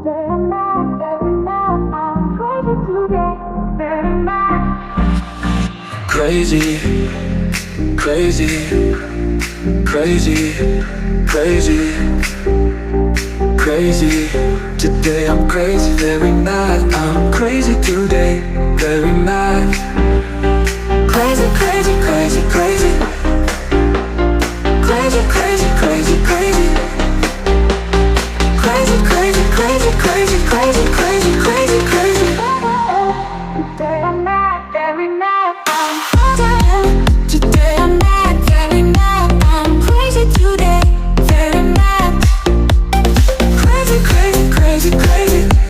Crazy, crazy, crazy, crazy, crazy. Today I'm crazy, very mad. I'm crazy today, very mad.